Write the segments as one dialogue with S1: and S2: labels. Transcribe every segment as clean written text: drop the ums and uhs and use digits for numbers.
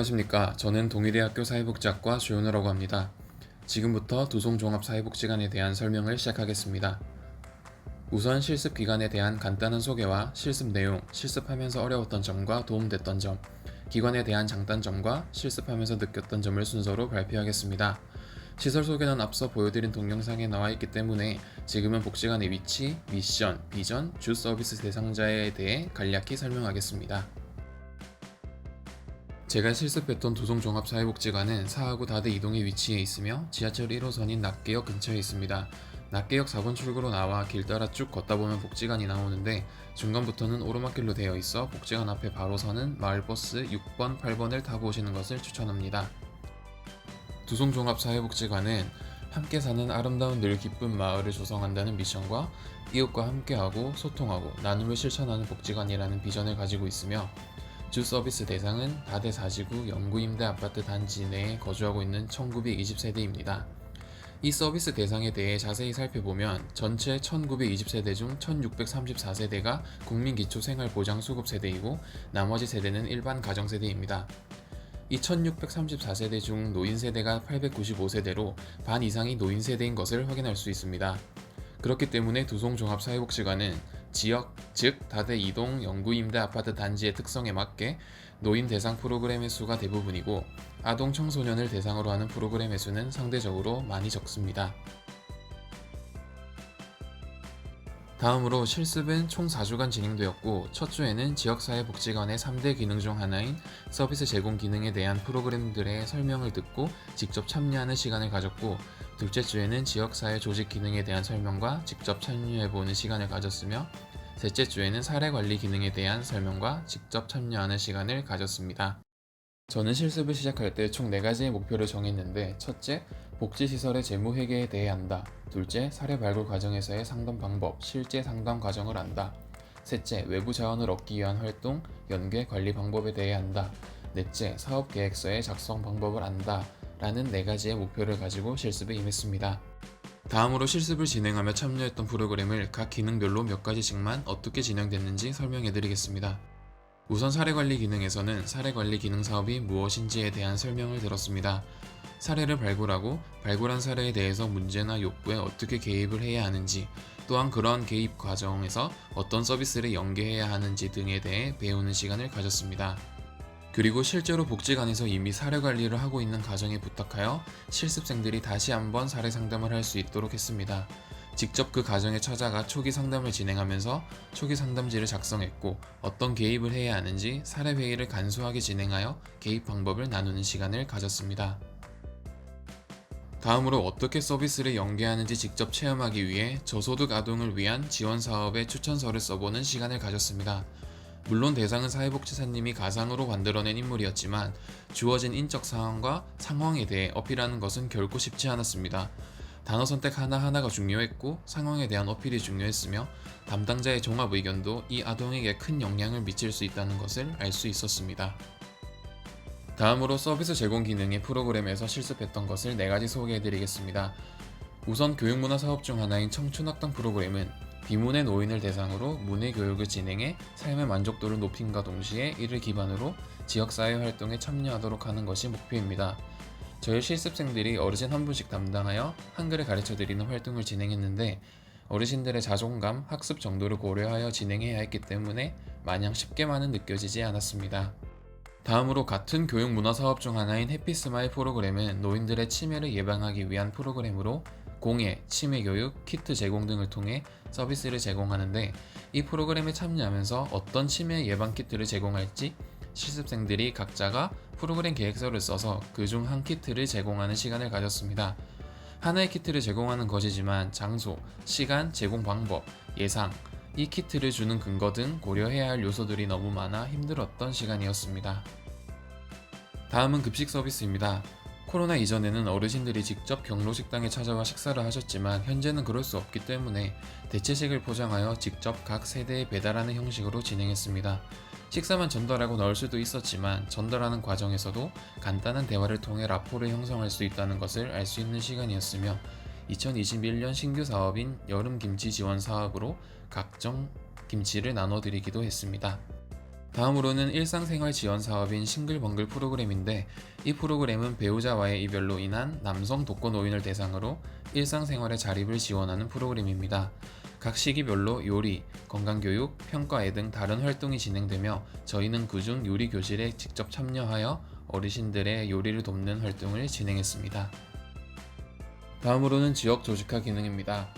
S1: 안녕하십니까. 저는 동의대학교 사회복지학과 조현우라고 합니다. 지금부터 도송종합사회복지관에 대한 설명을 시작하겠습니다. 우선 실습 기간에 대한 간단한 소개와 실습 내용, 실습하면서 어려웠던 점과 도움됐던 점, 기관에 대한 장단점과 실습하면서 느꼈던 점을 순서로 발표하겠습니다. 시설 소개는 앞서 보여드린 동영상에 나와 있기 때문에 지금은 복지관의 위치, 미션, 비전, 주 서비스 대상자에 대해 간략히 설명하겠습니다. 제가 실습했던 도송종합사회복지관은 사하구 다대 이동에 위치해 있으며 지하철 1호선인 낙계역 근처에 있습니다. 낙계역 4번 출구로 나와 길 따라 쭉 걷다 보면 복지관이 나오는데 중간부터는 오르막길로 되어 있어 복지관 앞에 바로 서는 마을버스 6번, 8번을 타고 오시는 것을 추천합니다. 도송종합사회복지관은 함께 사는 아름다운 늘 기쁜 마을을 조성한다는 미션과 이웃과 함께하고 소통하고 나눔을 실천하는 복지관이라는 비전을 가지고 있으며 주 서비스 대상은 다대 4지구 영구임대 아파트 단지 내에 거주하고 있는 1920세대입니다. 이 서비스 대상에 대해 자세히 살펴보면 전체 1920세대 중 1634세대가 국민기초생활보장수급세대이고 나머지 세대는 일반 가정세대입니다. 이 1634세대 중 노인세대가 895세대로 반 이상이 노인세대인 것을 확인할 수 있습니다. 그렇기 때문에 도송종합사회복지관은 지역, 즉 다대 이동 영구임대 아파트 단지의 특성에 맞게 노인 대상 프로그램의 수가 대부분이고 아동 청소년을 대상으로 하는 프로그램의 수는 상대적으로 많이 적습니다. 다음으로 실습은 총 4주간 진행되었고 첫 주에는 지역사회복지관의 3대 기능 중 하나인 서비스 제공 기능에 대한 프로그램들의 설명을 듣고 직접 참여하는 시간을 가졌고 둘째 주에는 지역사회 조직 기능에 대한 설명과 직접 참여해보는 시간을 가졌으며 셋째 주에는 사례관리 기능에 대한 설명과 직접 참여하는 시간을 가졌습니다. 저는 실습을 시작할 때 총 4가지의 목표를 정했는데 첫째, 복지시설의 재무회계에 대해 안다. 둘째, 사례 발굴 과정에서의 상담 방법, 실제 상담 과정을 안다. 셋째, 외부 자원을 얻기 위한 활동, 연계 관리 방법에 대해 안다. 넷째, 사업계획서의 작성 방법을 안다. 라는 4가지의 목표를 가지고 실습에 임했습니다. 다음으로 실습을 진행하며 참여했던 프로그램을 각 기능별로 몇 가지씩만 어떻게 진행됐는지 설명해드리겠습니다. 우선 사례관리 기능에서는 사례관리 기능 사업이 무엇인지에 대한 설명을 들었습니다. 사례를 발굴하고 발굴한 사례에 대해서 문제나 욕구에 어떻게 개입을 해야 하는지, 또한 그러한 개입 과정에서 어떤 서비스를 연계해야 하는지 등에 대해 배우는 시간을 가졌습니다. 그리고 실제로 복지관에서 이미 사례 관리를 하고 있는 가정에 부탁하여 실습생들이 다시 한번 사례 상담을 할 수 있도록 했습니다. 직접 그 가정에 찾아가 초기 상담을 진행하면서 초기 상담지를 작성했고 어떤 개입을 해야 하는지 사례 회의를 간소하게 진행하여 개입 방법을 나누는 시간을 가졌습니다. 다음으로 어떻게 서비스를 연계하는지 직접 체험하기 위해 저소득 아동을 위한 지원 사업의 추천서를 써보는 시간을 가졌습니다. 물론 대상은 사회복지사님이 가상으로 만들어낸 인물이었지만 주어진 인적 상황과 상황에 대해 어필하는 것은 결코 쉽지 않았습니다. 단어 선택 하나하나가 중요했고 상황에 대한 어필이 중요했으며 담당자의 종합 의견도 이 아동에게 큰 영향을 미칠 수 있다는 것을 알 수 있었습니다. 다음으로 서비스 제공 기능의 프로그램에서 실습했던 것을 4가지 소개해드리겠습니다. 우선 교육문화 사업 중 하나인 청춘학당 프로그램은 비문의 노인을 대상으로 문해 교육을 진행해 삶의 만족도를 높임과 동시에 이를 기반으로 지역사회 활동에 참여하도록 하는 것이 목표입니다. 저희 실습생들이 어르신 한 분씩 담당하여 한글을 가르쳐드리는 활동을 진행했는데 어르신들의 자존감, 학습 정도를 고려하여 진행해야 했기 때문에 마냥 쉽게만은 느껴지지 않았습니다. 다음으로 같은 교육문화사업 중 하나인 해피스마일 프로그램은 노인들의 치매를 예방하기 위한 프로그램으로 공예, 치매 교육, 키트 제공 등을 통해 서비스를 제공하는데 이 프로그램에 참여하면서 어떤 치매 예방 키트를 제공할지 실습생들이 각자가 프로그램 계획서를 써서 그중 한 키트를 제공하는 시간을 가졌습니다. 하나의 키트를 제공하는 것이지만 장소, 시간, 제공 방법, 예상, 이 키트를 주는 근거 등 고려해야 할 요소들이 너무 많아 힘들었던 시간이었습니다. 다음은 급식 서비스입니다. 코로나 이전에는 어르신들이 직접 경로식당에 찾아와 식사를 하셨지만 현재는 그럴 수 없기 때문에 대체식을 포장하여 직접 각 세대에 배달하는 형식으로 진행했습니다. 식사만 전달하고 나올 수도 있었지만 전달하는 과정에서도 간단한 대화를 통해 라포를 형성할 수 있다는 것을 알 수 있는 시간이었으며 2021년 신규 사업인 여름 김치 지원 사업으로 각종 김치를 나눠드리기도 했습니다. 다음으로는 일상생활 지원 사업인 싱글벙글 프로그램인데, 이 프로그램은 배우자와의 이별로 인한 남성 독거노인을 대상으로 일상생활의 자립을 지원하는 프로그램입니다. 각 시기별로 요리, 건강교육, 평가회 등 다른 활동이 진행되며 저희는 그중 요리 교실에 직접 참여하여 어르신들의 요리를 돕는 활동을 진행했습니다. 다음으로는 지역 조직화 기능입니다.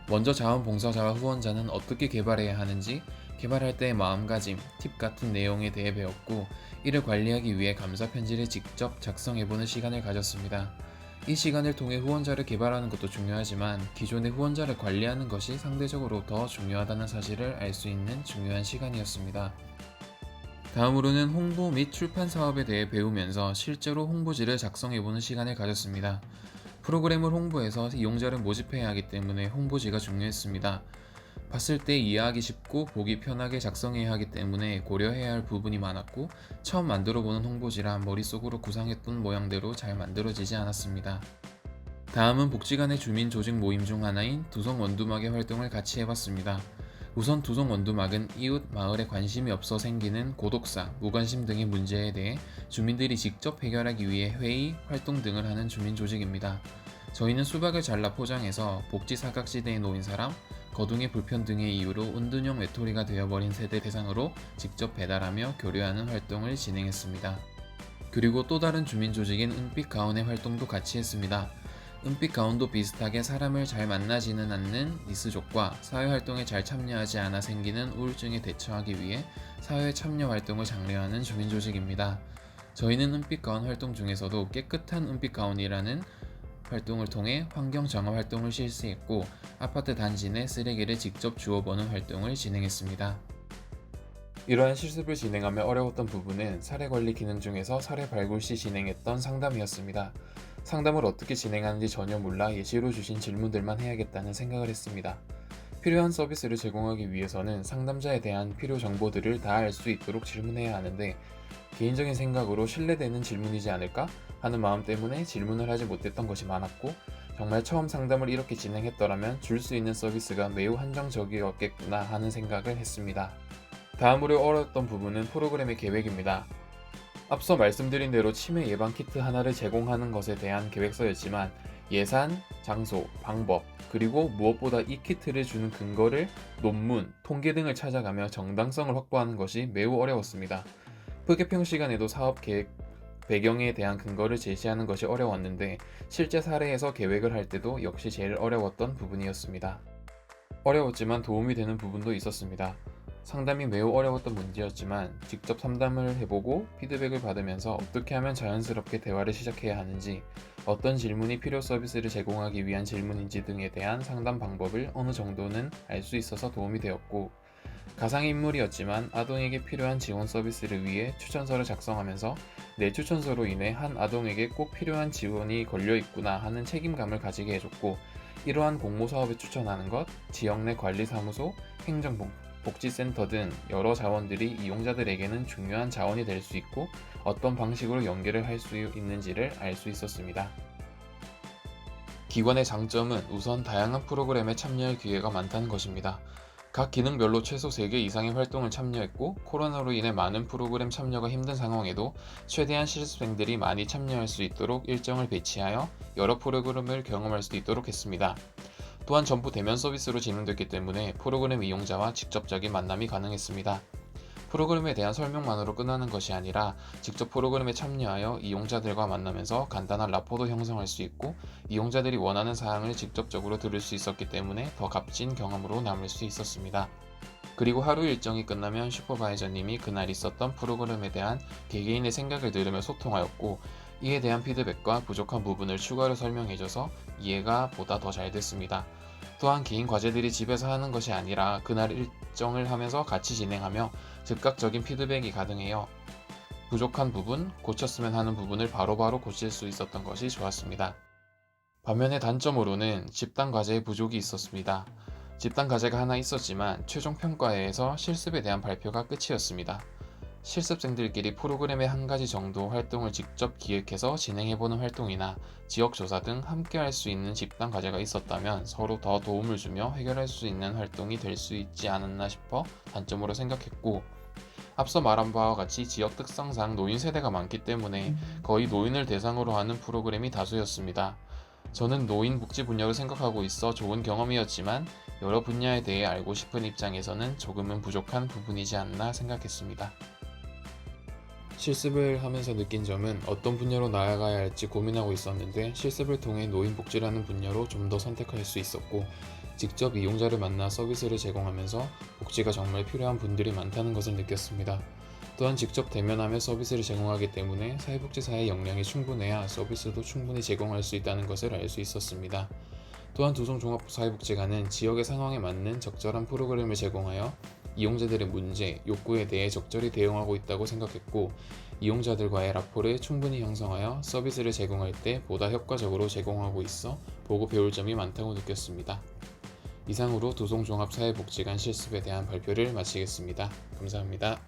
S1: 먼저 자원봉사자와 후원자는 어떻게 개발해야 하는지, 개발할 때의 마음가짐, 팁 같은 내용에 대해 배웠고, 이를 관리하기 위해 감사 편지를 직접 작성해보는 시간을 가졌습니다. 이 시간을 통해 후원자를 개발하는 것도 중요하지만 기존의 후원자를 관리하는 것이 상대적으로 더 중요하다는 사실을 알 수 있는 중요한 시간이었습니다. 다음으로는 홍보 및 출판 사업에 대해 배우면서 실제로 홍보지를 작성해보는 시간을 가졌습니다. 프로그램을 홍보해서 이용자를 모집해야 하기 때문에 홍보지가 중요했습니다. 봤을 때 이해하기 쉽고 보기 편하게 작성해야 하기 때문에 고려해야 할 부분이 많았고, 처음 만들어보는 홍보지라 머릿속으로 구상했던 모양대로 잘 만들어지지 않았습니다. 다음은 복지관의 주민 조직 모임 중 하나인 두성 원두막의 활동을 같이 해봤습니다. 우선 두성 원두막은 이웃 마을에 관심이 없어 생기는 고독사, 무관심 등의 문제에 대해 주민들이 직접 해결하기 위해 회의, 활동 등을 하는 주민 조직입니다. 저희는 수박을 잘라 포장해서 복지 사각지대에 놓인 사람, 거동의 불편 등의 이유로 은둔형 외톨이가 되어버린 세대 대상으로 직접 배달하며 교류하는 활동을 진행했습니다. 그리고 또 다른 주민 조직인 은빛 가온의 활동도 같이 했습니다. 은빛 가온도 비슷하게 사람을 잘 만나지는 않는 니스족과 사회활동에 잘 참여하지 않아 생기는 우울증에 대처하기 위해 사회 참여 활동을 장려하는 주민 조직입니다. 저희는 은빛 가온 활동 중에서도 깨끗한 은빛 가온이라는 활동을 통해 환경 정화 활동을 실시했고, 아파트 단지 내 쓰레기를 직접 주워보는 활동을 진행했습니다. 이러한 실습을 진행하며 어려웠던 부분은 사례 관리 기능 중에서 사례 발굴 시 진행했던 상담이었습니다. 상담을 어떻게 진행하는지 전혀 몰라 예시로 주신 질문들만 해야겠다는 생각을 했습니다. 필요한 서비스를 제공하기 위해서는 상담자에 대한 필요 정보들을 다 알 수 있도록 질문해야 하는데, 개인적인 생각으로 신뢰되는 질문이지 않을까 하는 마음 때문에 질문을 하지 못했던 것이 많았고, 정말 처음 상담을 이렇게 진행했더라면 줄 수 있는 서비스가 매우 한정적이었겠구나 하는 생각을 했습니다. 다음으로 어려웠던 부분은 프로그램의 계획입니다. 앞서 말씀드린 대로 치매 예방 키트 하나를 제공하는 것에 대한 계획서였지만 예산, 장소, 방법, 그리고 무엇보다 이 키트를 주는 근거를 논문, 통계 등을 찾아가며 정당성을 확보하는 것이 매우 어려웠습니다. 프개평 시간에도 사업 계획 배경에 대한 근거를 제시하는 것이 어려웠는데, 실제 사례에서 계획을 할 때도 역시 제일 어려웠던 부분이었습니다. 어려웠지만 도움이 되는 부분도 있었습니다. 상담이 매우 어려웠던 문제였지만 직접 상담을 해보고 피드백을 받으면서 어떻게 하면 자연스럽게 대화를 시작해야 하는지, 어떤 질문이 필요 서비스를 제공하기 위한 질문인지 등에 대한 상담 방법을 어느 정도는 알 수 있어서 도움이 되었고, 가상의 인물이었지만 아동에게 필요한 지원 서비스를 위해 추천서를 작성하면서 내 추천서로 인해 한 아동에게 꼭 필요한 지원이 걸려있구나 하는 책임감을 가지게 해줬고, 이러한 공모사업에 추천하는 것, 지역 내 관리사무소, 행정복지센터 등 여러 자원들이 이용자들에게는 중요한 자원이 될 수 있고 어떤 방식으로 연계를 할 수 있는지를 알 수 있었습니다. 기관의 장점은 우선 다양한 프로그램에 참여할 기회가 많다는 것입니다. 각 기능별로 최소 3개 이상의 활동을 참여했고, 코로나로 인해 많은 프로그램 참여가 힘든 상황에도 최대한 실습생들이 많이 참여할 수 있도록 일정을 배치하여 여러 프로그램을 경험할 수 있도록 했습니다. 또한 전부 대면 서비스로 진행됐기 때문에 프로그램 이용자와 직접적인 만남이 가능했습니다. 프로그램에 대한 설명만으로 끝나는 것이 아니라 직접 프로그램에 참여하여 이용자들과 만나면서 간단한 라포도 형성할 수 있고, 이용자들이 원하는 사항을 직접적으로 들을 수 있었기 때문에 더 값진 경험으로 남을 수 있었습니다. 그리고 하루 일정이 끝나면 슈퍼바이저님이 그날 있었던 프로그램에 대한 개개인의 생각을 들으며 소통하였고, 이에 대한 피드백과 부족한 부분을 추가로 설명해줘서 이해가 보다 더 잘 됐습니다. 또한 개인 과제들이 집에서 하는 것이 아니라 그날 일정을 하면서 같이 진행하며 즉각적인 피드백이 가능해요. 부족한 부분, 고쳤으면 하는 부분을 바로바로 고칠 수 있었던 것이 좋았습니다. 반면에 단점으로는 집단 과제의 부족이 있었습니다. 집단 과제가 하나 있었지만 최종 평가회에서 실습에 대한 발표가 끝이었습니다. 실습생들끼리 프로그램의 한 가지 정도 활동을 직접 기획해서 진행해보는 활동이나 지역조사 등 함께 할 수 있는 집단 과제가 있었다면 서로 더 도움을 주며 해결할 수 있는 활동이 될 수 있지 않았나 싶어 단점으로 생각했고, 앞서 말한 바와 같이 지역 특성상 노인 세대가 많기 때문에 거의 노인을 대상으로 하는 프로그램이 다수였습니다. 저는 노인 복지 분야를 생각하고 있어 좋은 경험이었지만 여러 분야에 대해 알고 싶은 입장에서는 조금은 부족한 부분이지 않나 생각했습니다. 실습을 하면서 느낀 점은 어떤 분야로 나아가야 할지 고민하고 있었는데 실습을 통해 노인복지라는 분야로 좀 더 선택할 수 있었고 직접 이용자를 만나 서비스를 제공하면서 복지가 정말 필요한 분들이 많다는 것을 느꼈습니다. 또한 직접 대면하며 서비스를 제공하기 때문에 사회복지사의 역량이 충분해야 서비스도 충분히 제공할 수 있다는 것을 알 수 있었습니다. 또한 두송종합사회복지관은 지역의 상황에 맞는 적절한 프로그램을 제공하여 이용자들의 문제, 욕구에 대해 적절히 대응하고 있다고 생각했고 이용자들과의 라포를 충분히 형성하여 서비스를 제공할 때 보다 효과적으로 제공하고 있어 보고 배울 점이 많다고 느꼈습니다. 이상으로 두송종합사회복지관 실습에 대한 발표를 마치겠습니다. 감사합니다.